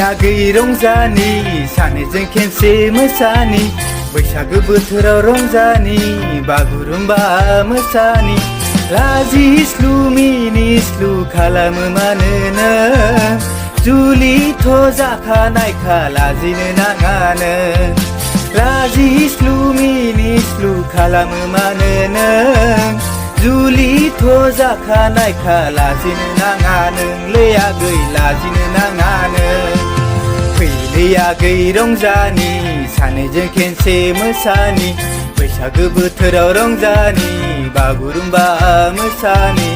आगै रंजानि सानैजों खेनसे मोसानि बैसागो बोथोराव रंजानि बागुरुम्बा मोसानि लाजिस्लु मिनिस्लु खालामो मानोनो जुलिथ' जाखानायखा लाजिनो नाङानो लाजिस्लु मिनिस्लु खालामो मानोनो जुलिथ' जाखानायखा लाजिनो नाङा नोंलै आगै लाजिनो नाङानो फैलै आगै रंजानि सानैजों खेनसे मोसानि बैसागो बोथोराव रंजानि बागुरुम्बा मोसानि